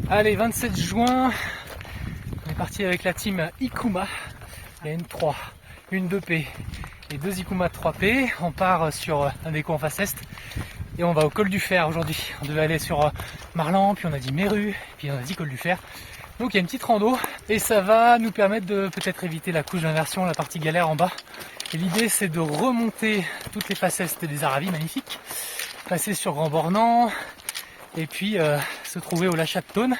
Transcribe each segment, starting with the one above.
Allez, 27 juin, on est parti avec la team Ikuma. Il y a une 3, une 2P et 2 Ikuma 3P. On part sur un déco en face est et on va au col du Fer aujourd'hui. On devait aller sur Marlan, puis on a dit Méru, puis on a dit col du Fer. Donc il y a une petite rando et ça va nous permettre de peut-être éviter la couche d'inversion, la partie galère en bas. Et l'idée c'est de remonter toutes les faces est des Aravis magnifiques, passer sur Grand Bornand et puis se trouver au Lachat de Thônes,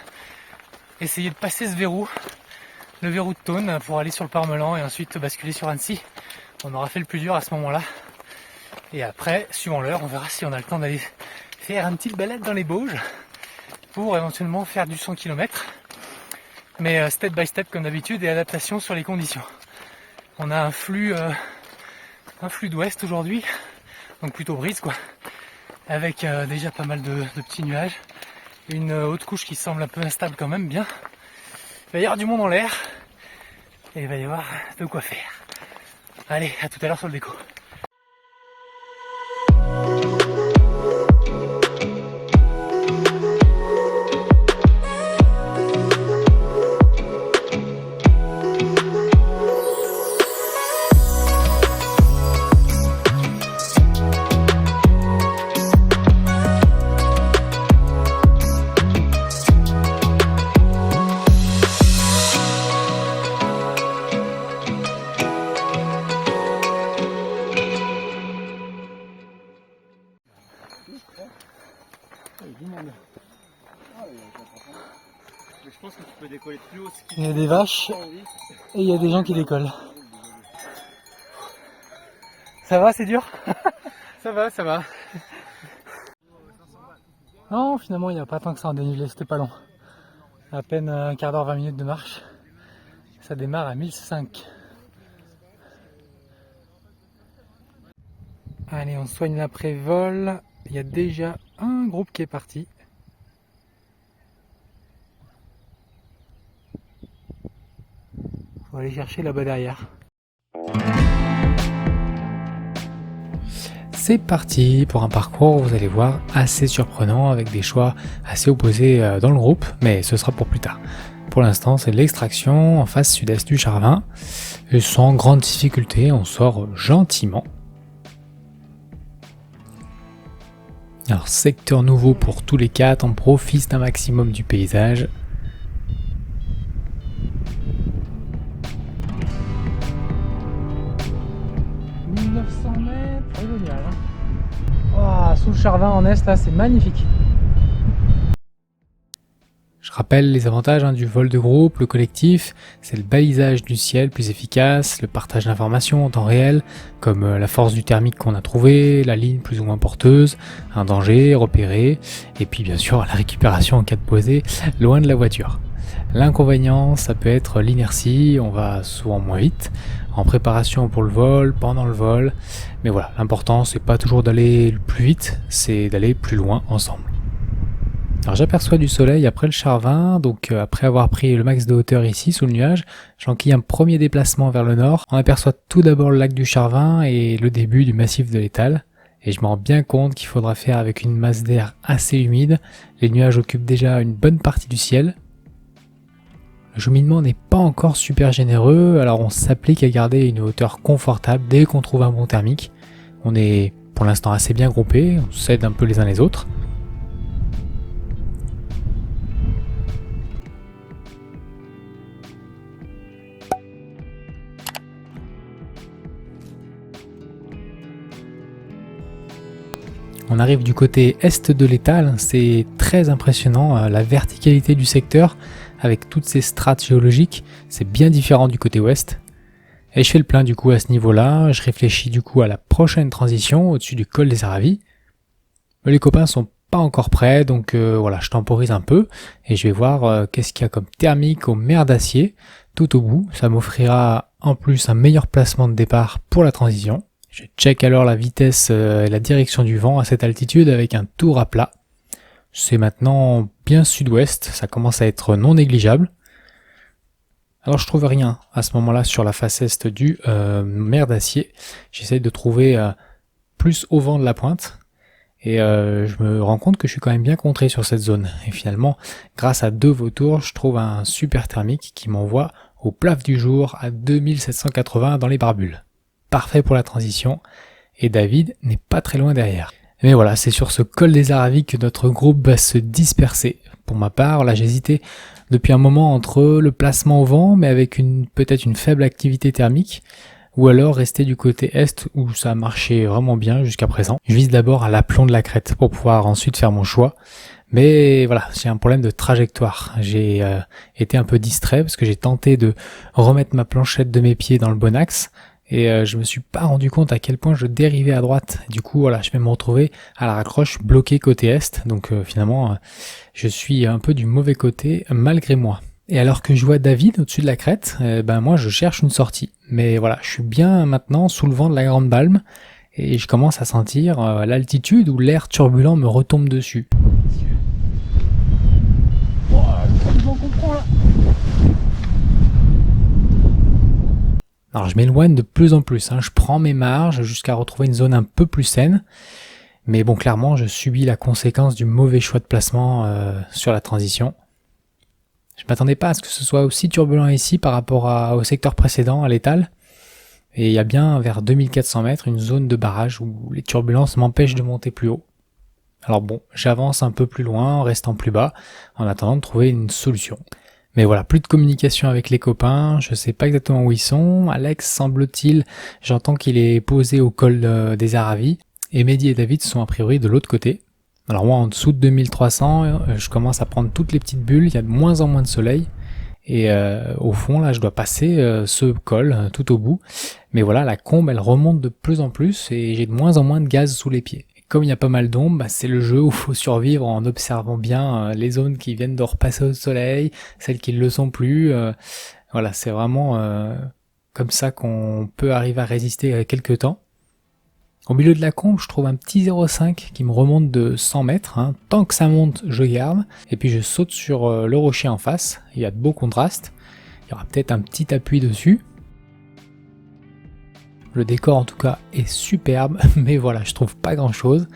essayer de passer ce verrou, le verrou de Thônes pour aller sur le Parmelan et ensuite basculer sur Annecy. On aura fait le plus dur à ce moment-là. Et après, suivant l'heure, on verra si on a le temps d'aller faire une petite balade dans les Bauges pour éventuellement faire du 100 km. Mais step by step comme d'habitude et adaptation sur les conditions. On a un flux d'ouest aujourd'hui, donc plutôt brise quoi, avec déjà pas mal de petits nuages, une haute couche qui semble un peu instable quand même bien. Il va y avoir du monde en l'air et il va y avoir de quoi faire. Allez, à tout à l'heure sur le déco. Je pense que tu peux décoller plus haut. Il y a des vaches et il y a des gens qui décollent. Ça va, c'est dur? Ça va, ça va. Non, finalement il n'y a pas tant que ça en dénivelé, c'était pas long. À peine un quart d'heure, 20 minutes de marche. Ça démarre à 1005. Allez, on soigne l'après-vol. Il y a déjà un groupe qui est parti. Faut aller chercher là-bas derrière. C'est parti pour un parcours, vous allez voir, assez surprenant avec des choix assez opposés dans le groupe, mais ce sera pour plus tard. Pour l'instant, c'est l'extraction en face sud-est du Charvin. Et sans grande difficulté, on sort gentiment. Alors, secteur nouveau pour tous les quatre, on profite un maximum du paysage. Génial, hein. Oh, sous le Charvin en est, là, c'est magnifique. Je rappelle les avantages du vol de groupe, le collectif, c'est le balisage du ciel plus efficace, le partage d'informations en temps réel, comme la force du thermique qu'on a trouvé, la ligne plus ou moins porteuse, un danger repéré, et puis bien sûr la récupération en cas de posée loin de la voiture. L'inconvénient, ça peut être l'inertie, on va souvent moins vite, en préparation pour le vol, pendant le vol, mais voilà, l'important c'est pas toujours d'aller le plus vite, c'est d'aller plus loin ensemble. Alors j'aperçois du soleil après le Charvin, donc après avoir pris le max de hauteur ici sous le nuage, j'enquille un premier déplacement vers le nord. On aperçoit tout d'abord le lac du Charvin et le début du massif de l'Étal. Et je me rends bien compte qu'il faudra faire avec une masse d'air assez humide. Les nuages occupent déjà une bonne partie du ciel. Le cheminement n'est pas encore super généreux, alors on s'applique à garder une hauteur confortable dès qu'on trouve un bon thermique. On est pour l'instant assez bien groupés, on s'aide un peu les uns les autres. On arrive du côté est de l'Étal, c'est très impressionnant, la verticalité du secteur avec toutes ces strates géologiques, c'est bien différent du côté ouest. Et je fais le plein du coup à ce niveau-là, je réfléchis du coup à la prochaine transition au-dessus du col des Aravis. Mais les copains sont pas encore prêts, donc voilà, je temporise un peu et je vais voir qu'est-ce qu'il y a comme thermique aux mers d'acier tout au bout. Ça m'offrira en plus un meilleur placement de départ pour la transition. Je check alors la vitesse et la direction du vent à cette altitude avec un tour à plat. C'est maintenant bien sud-ouest, ça commence à être non négligeable. Alors je trouve rien à ce moment-là sur la face est du mer d'acier. J'essaye de trouver plus au vent de la pointe. Et je me rends compte que je suis quand même bien contré sur cette zone. Et finalement, grâce à 2 vautours, je trouve un super thermique qui m'envoie au plaf du jour à 2780 dans les barbules. Parfait pour la transition, et David n'est pas très loin derrière. Mais voilà, c'est sur ce col des Aravis que notre groupe va se disperser. Pour ma part, là j'hésitais depuis un moment entre le placement au vent, mais avec peut-être une faible activité thermique, ou alors rester du côté est où ça marchait vraiment bien jusqu'à présent. Je vise d'abord à l'aplomb de la crête pour pouvoir ensuite faire mon choix. Mais voilà, j'ai un problème de trajectoire. J'ai été un peu distrait parce que j'ai tenté de remettre ma planchette de mes pieds dans le bon axe et je me suis pas rendu compte à quel point je dérivais à droite. Du coup, voilà, je vais me retrouver à la raccroche bloqué côté est. Donc finalement, je suis un peu du mauvais côté malgré moi. Et alors que je vois David au-dessus de la crête, moi je cherche une sortie. Mais voilà, je suis bien maintenant sous le vent de la Grande Balme et je commence à sentir l'altitude où l'air turbulent me retombe dessus. Alors je m'éloigne de plus en plus, je prends mes marges jusqu'à retrouver une zone un peu plus saine. Mais bon, clairement, je subis la conséquence du mauvais choix de placement sur la transition. Je m'attendais pas à ce que ce soit aussi turbulent ici par rapport au secteur précédent, à l'étal. Et il y a bien vers 2400 mètres une zone de barrage où les turbulences m'empêchent de monter plus haut. Alors bon, j'avance un peu plus loin en restant plus bas, en attendant de trouver une solution. Mais voilà, plus de communication avec les copains, je sais pas exactement où ils sont. Alex, semble-t-il, j'entends qu'il est posé au col des Aravis. Et Mehdi et David sont a priori de l'autre côté. Alors moi, en dessous de 2300, je commence à prendre toutes les petites bulles, il y a de moins en moins de soleil. Et au fond, là, je dois passer ce col tout au bout. Mais voilà, la combe, elle remonte de plus en plus et j'ai de moins en moins de gaz sous les pieds. Et comme il y a pas mal d'ombre, c'est le jeu où il faut survivre en observant bien les zones qui viennent de repasser au soleil, celles qui ne le sont plus. Voilà, c'est vraiment comme ça qu'on peut arriver à résister quelques temps. Au milieu de la combe, je trouve un petit 0,5 qui me remonte de 100 mètres. Tant que ça monte, je garde. Et puis je saute sur le rocher en face. Il y a de beaux contrastes. Il y aura peut-être un petit appui dessus. Le décor en tout cas est superbe, mais voilà, je trouve pas grand-chose.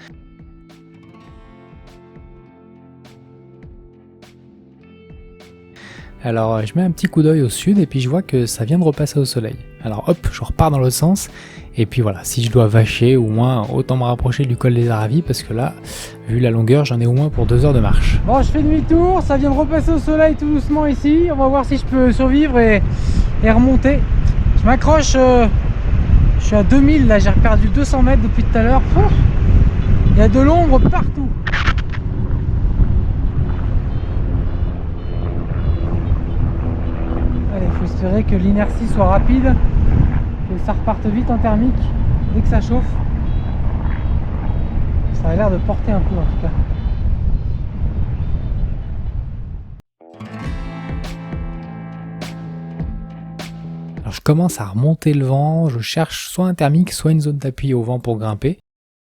Alors je mets un petit coup d'œil au sud et puis je vois que ça vient de repasser au soleil. Alors hop, je repars dans l'autre sens. Et puis voilà, si je dois vacher, au moins autant me rapprocher du col des Aravis parce que là, vu la longueur, j'en ai au moins pour 2 heures de marche. Bon, je fais demi-tour, ça vient de repasser au soleil tout doucement ici. On va voir si je peux survivre et remonter. Je m'accroche, je suis à 2000 là, j'ai perdu 200 mètres depuis tout à l'heure. Il y a de l'ombre partout. Allez, il faut espérer que l'inertie soit rapide. Et ça reparte vite en thermique dès que ça chauffe. Ça a l'air de porter un peu en tout cas. Alors je commence à remonter le vent, je cherche soit un thermique, soit une zone d'appui au vent pour grimper.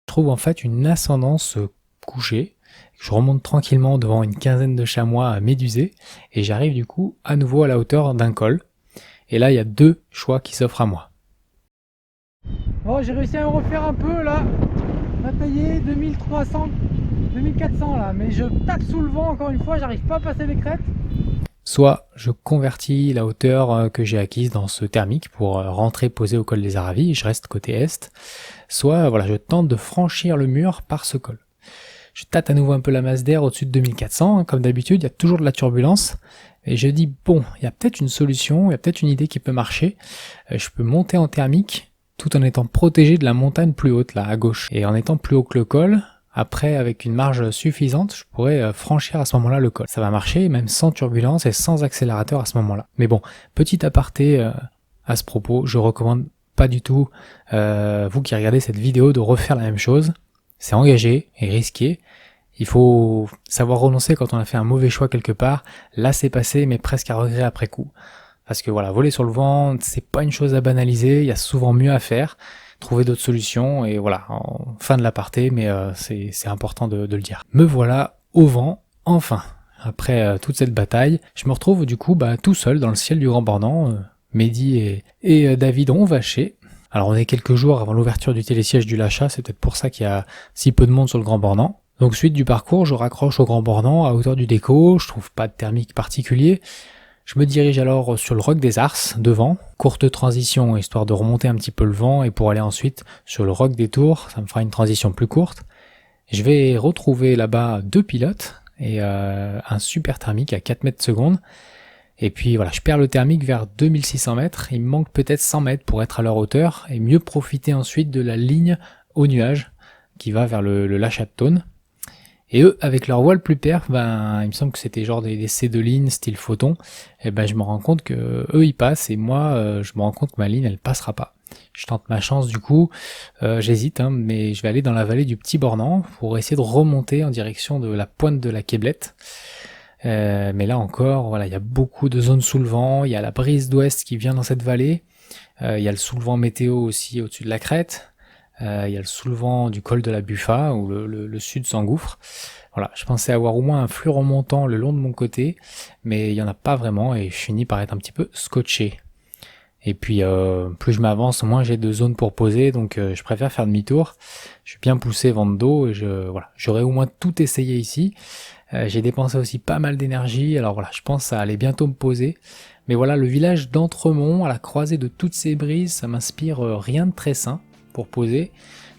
Je trouve en fait une ascendance couchée. Je remonte tranquillement devant une quinzaine de chamois médusés et j'arrive du coup à nouveau à la hauteur d'un col. Et là il y a 2 choix qui s'offrent à moi. Bon, j'ai réussi à me refaire un peu là, batailler 2300, 2400 là, mais je tape sous le vent encore une fois, j'arrive pas à passer les crêtes. Soit je convertis la hauteur que j'ai acquise dans ce thermique pour rentrer posé au col des Aravis, je reste côté est, soit voilà, je tente de franchir le mur par ce col. Je tâte à nouveau un peu la masse d'air au-dessus de 2400, comme d'habitude, il y a toujours de la turbulence, et je dis bon, il y a peut-être une solution, il y a peut-être une idée qui peut marcher, je peux monter en thermique, tout en étant protégé de la montagne plus haute, là, à gauche. Et en étant plus haut que le col, après, avec une marge suffisante, je pourrais franchir à ce moment-là le col. Ça va marcher, même sans turbulence et sans accélérateur à ce moment-là. Mais bon, petit aparté à ce propos, je recommande pas du tout, vous qui regardez cette vidéo, de refaire la même chose. C'est engagé et risqué. Il faut savoir renoncer quand on a fait un mauvais choix quelque part. Là, c'est passé, mais presque à regret après coup. Parce que voilà, voler sur le vent, c'est pas une chose à banaliser, il y a souvent mieux à faire, trouver d'autres solutions, et voilà, en fin de l'aparté, mais c'est important de le dire. Me voilà au vent, enfin. Après toute cette bataille, je me retrouve du coup tout seul dans le ciel du Grand Bornand. Mehdi et David ont vaché, Alors on est quelques jours avant l'ouverture du télésiège du Lachat, c'est peut-être pour ça qu'il y a si peu de monde sur le Grand Bornand. Donc suite du parcours, je raccroche au Grand Bornand à hauteur du déco, je trouve pas de thermique particulier. Je me dirige alors sur le Roc des Arces, devant. Courte transition, histoire de remonter un petit peu le vent, et pour aller ensuite sur le Roc des Tours, ça me fera une transition plus courte. Je vais retrouver là-bas 2 pilotes, et un super thermique à 4 mètres secondes. Et puis voilà, je perds le thermique vers 2600 mètres, il me manque peut-être 100 mètres pour être à leur hauteur, et mieux profiter ensuite de la ligne au nuage, qui va vers le Lachat de Thônes. Et eux, avec leur voile plus perf, il me semble que c'était genre des C2 lignes style photon, et je me rends compte que eux ils passent, et moi je me rends compte que ma ligne elle passera pas. Je tente ma chance du coup, j'hésite, mais je vais aller dans la vallée du Petit Bornand pour essayer de remonter en direction de la pointe de la Québlette. Mais là encore, voilà, il y a beaucoup de zones sous le vent, il y a la brise d'ouest qui vient dans cette vallée, il y a le sous-le-vent météo aussi au-dessus de la crête. Il y a le soulevant du col de la Buffa où le sud s'engouffre. Voilà, je pensais avoir au moins un flux remontant le long de mon côté, mais il n'y en a pas vraiment et je finis par être un petit peu scotché. Et puis plus je m'avance, moins j'ai de zones pour poser, donc je préfère faire demi-tour. Je suis bien poussé vent de dos et j'aurais au moins tout essayé ici. J'ai dépensé aussi pas mal d'énergie, alors voilà, je pense que ça allait bientôt me poser. Mais voilà, le village d'Entremont, à la croisée de toutes ces brises, ça m'inspire rien de très sain pour poser,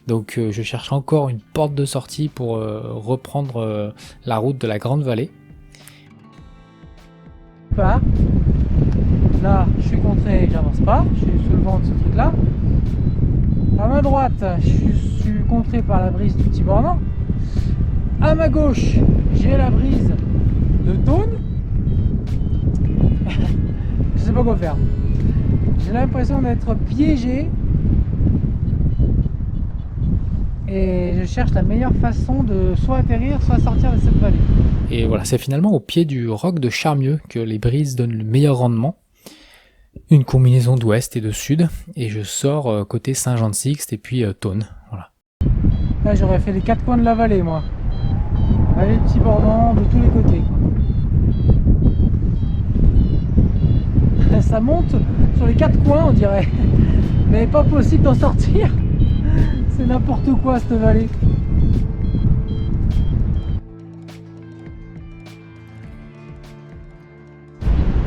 donc je cherche encore une porte de sortie pour reprendre la route de la Grande Vallée. Là, je suis contré, j'avance pas, je suis sous le vent de ce truc là. À ma droite, je suis contré par la brise du Petit Bornand. À ma gauche, j'ai la brise de Thônes. Je sais pas quoi faire. J'ai l'impression d'être piégé. Et je cherche la meilleure façon de soit atterrir, soit sortir de cette vallée. Et voilà, c'est finalement au pied du roc de Charmieux que les brises donnent le meilleur rendement. Une combinaison d'ouest et de sud, et je sors côté Saint-Jean-de-Sixte et puis Thônes. Voilà. Là, j'aurais fait les 4 coins de la vallée, moi. Vallée Petit Bornand de tous les côtés. Ça monte sur les 4 coins, on dirait. Mais pas possible d'en sortir. C'est n'importe quoi cette vallée.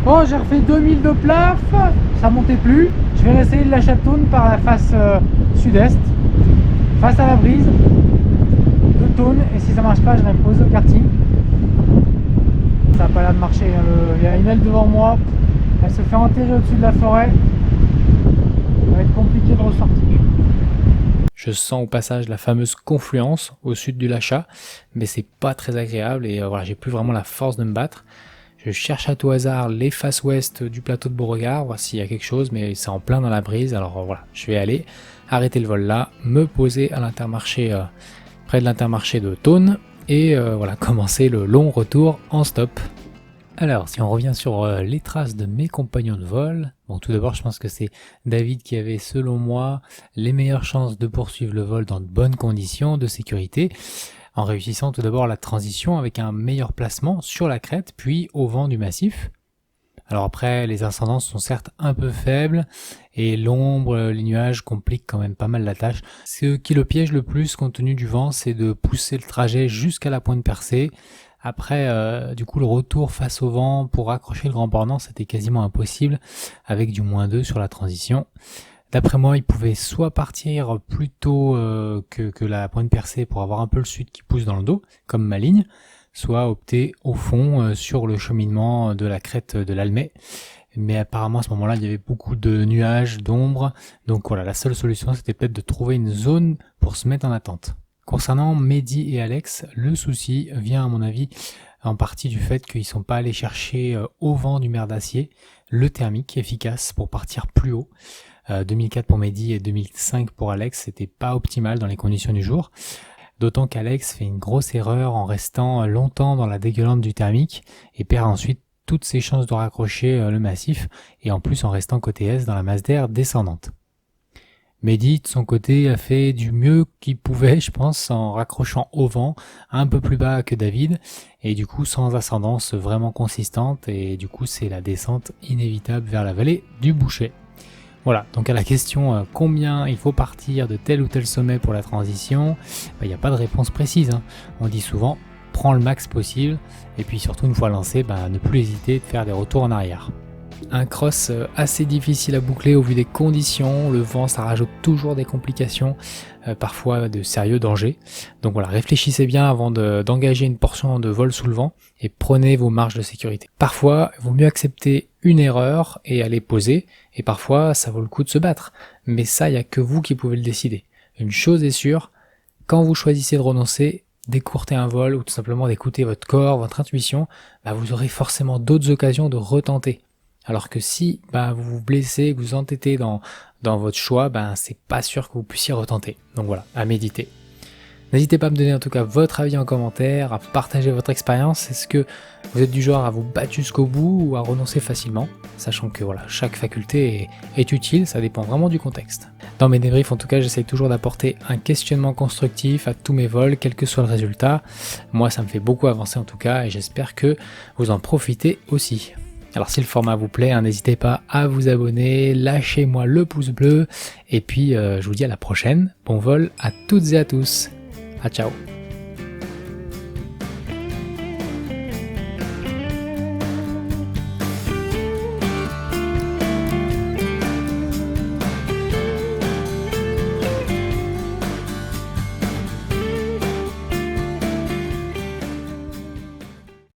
Bon, j'ai refait 2000 de plaf, ça montait plus. Je vais essayer le Lachat de Thônes par la face sud-est, face à la brise de Thônes. Et si ça marche pas, je m'impose au karting. Ça n'a pas l'air de marcher. Il y a une aile devant moi, elle se fait enterrer au-dessus de la forêt. Ça va être compliqué de ressortir. Je sens au passage la fameuse confluence au sud du Lachat, mais c'est pas très agréable et voilà, j'ai plus vraiment la force de me battre. Je cherche à tout hasard les faces ouest du plateau de Beauregard, voir s'il y a quelque chose, mais c'est en plein dans la brise, alors voilà, je vais aller arrêter le vol là, me poser à l'Intermarché, près de l'Intermarché de Thônes, et voilà, commencer le long retour en stop. Alors, si on revient sur les traces de mes compagnons de vol, bon, tout d'abord, je pense que c'est David qui avait, selon moi, les meilleures chances de poursuivre le vol dans de bonnes conditions de sécurité, en réussissant tout d'abord la transition avec un meilleur placement sur la crête, puis au vent du massif. Alors après, les ascendances sont certes un peu faibles, et l'ombre, les nuages compliquent quand même pas mal la tâche. Ce qui le piège le plus, compte tenu du vent, c'est de pousser le trajet jusqu'à la pointe percée. Après, du coup, le retour face au vent pour accrocher le Grand Bornand, c'était quasiment impossible, avec du -2 sur la transition. D'après moi, il pouvait soit partir plus tôt que la pointe percée pour avoir un peu le sud qui pousse dans le dos, comme ma ligne, soit opter au fond sur le cheminement de la crête de l'Almet. Mais apparemment, à ce moment-là, il y avait beaucoup de nuages, d'ombre. Donc voilà, la seule solution, c'était peut-être de trouver une zone pour se mettre en attente. Concernant Mehdi et Alex, le souci vient à mon avis en partie du fait qu'ils sont pas allés chercher au vent du mer d'acier le thermique efficace pour partir plus haut. 2004 pour Mehdi et 2005 pour Alex, c'était pas optimal dans les conditions du jour. D'autant qu'Alex fait une grosse erreur en restant longtemps dans la dégueulante du thermique et perd ensuite toutes ses chances de raccrocher le massif et en plus en restant côté S dans la masse d'air descendante. Mehdi, de son côté, a fait du mieux qu'il pouvait, je pense, en raccrochant au vent, un peu plus bas que David, et du coup sans ascendance vraiment consistante, et du coup c'est la descente inévitable vers la vallée du Bouchet. Voilà, donc à la question combien il faut partir de tel ou tel sommet pour la transition, il n'y a pas de réponse précise. On dit souvent prends le max possible et puis surtout une fois lancé, ne plus hésiter de faire des retours en arrière. Un cross assez difficile à boucler au vu des conditions, le vent ça rajoute toujours des complications, parfois de sérieux dangers. Donc voilà, réfléchissez bien avant d'engager une portion de vol sous le vent et prenez vos marges de sécurité. Parfois, il vaut mieux accepter une erreur et aller poser, et parfois ça vaut le coup de se battre. Mais ça, il n'y a que vous qui pouvez le décider. Une chose est sûre, quand vous choisissez de renoncer, d'écourter un vol ou tout simplement d'écouter votre corps, votre intuition, vous aurez forcément d'autres occasions de retenter. Alors que si vous vous blessez, que vous entêtez dans votre choix, c'est pas sûr que vous puissiez retenter. Donc voilà, à méditer. N'hésitez pas à me donner en tout cas votre avis en commentaire, à partager votre expérience. Est-ce que vous êtes du genre à vous battre jusqu'au bout ou à renoncer facilement? Sachant que voilà, chaque faculté est utile, ça dépend vraiment du contexte. Dans mes débriefs, en tout cas, j'essaye toujours d'apporter un questionnement constructif à tous mes vols, quel que soit le résultat. Moi, ça me fait beaucoup avancer en tout cas et j'espère que vous en profitez aussi. Alors si le format vous plaît, n'hésitez pas à vous abonner, lâchez-moi le pouce bleu et puis je vous dis à la prochaine. Bon vol à toutes et à tous. Ciao.